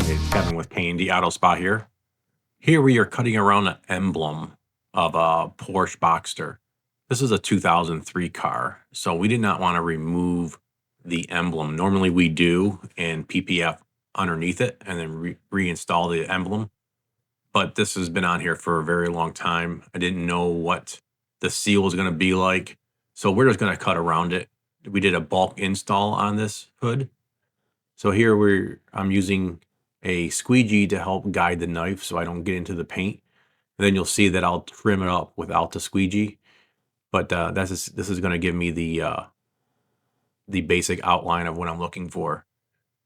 It's Kevin with K&D Auto Spa here. Here we are cutting around an emblem of a Porsche Boxster. This is a 2003 car, so we did not want to remove the emblem. Normally we do and PPF underneath it and then reinstall the emblem. But this has been on here for a very long time. I didn't know what the seal was going to be like, so we're just going to cut around it. We did a bulk install on this hood. So here I'm using a squeegee to help guide the knife so I don't get into the paint. And then you'll see that I'll trim it up without the squeegee. But this is going to give me the basic outline of what I'm looking for.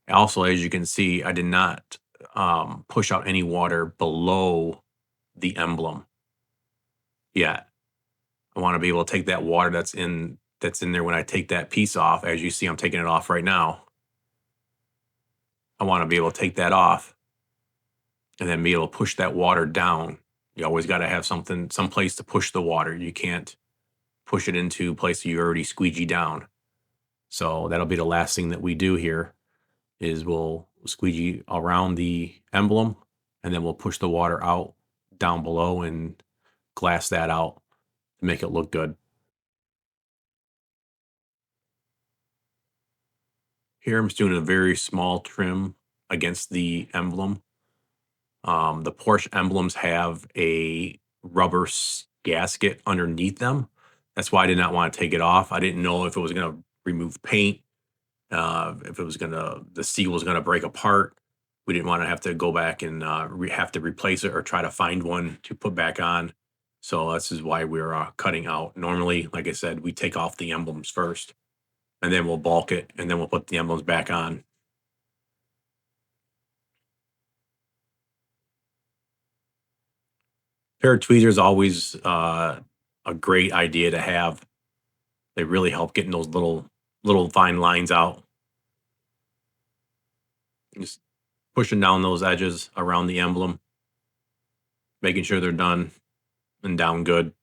Also, as you can see, I did not push out any water below the emblem yet. I want to be able to take that water that's in there when I take that piece off. As you see, I'm taking it off right now. I want to be able to take that off and then be able to push that water down. You always got to have some place to push the water. You can't push it into a place that you already squeegee down. So that'll be the last thing that we do here is we'll squeegee around the emblem and then we'll push the water out down below and glass that out to make it look good. Here I'm just doing a very small trim against the emblem. The Porsche emblems have a rubber gasket underneath them. That's why I did not want to take it off. I didn't know if it was going to remove paint, if it was the seal was going to break apart. We didn't want to have to go back and have to replace it or try to find one to put back on. So this is why we're cutting out. Normally, like I said, we take off the emblems first and then we'll bulk it and then we'll put the emblems back on. Pair of tweezers always a great idea to have. They really help getting those little fine lines out. Just pushing down those edges around the emblem, making sure they're done and down good.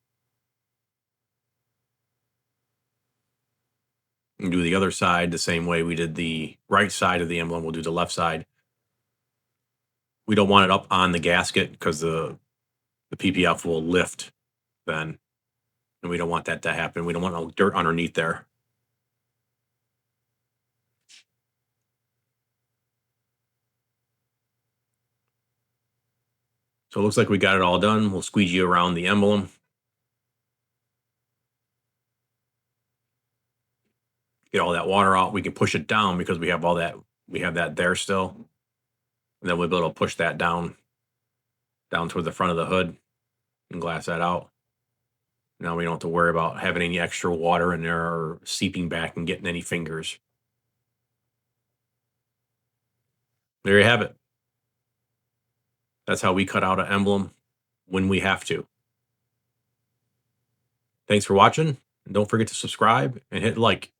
And do the other side the same way we did the right side of the emblem. We'll do the left side. We don't want it up on the gasket because the PPF will lift then. And we don't want that to happen. We don't want no dirt underneath there. So it looks like we got it all done. We'll squeegee around the emblem. Get all that water out. We can push it down because we have that there still. And then we'll be able to push that down toward the front of the hood and glass that out. Now we don't have to worry about having any extra water in there or seeping back and getting any fingers. There you have it. That's how we cut out an emblem when we have to. Thanks for watching. And don't forget to subscribe and hit like.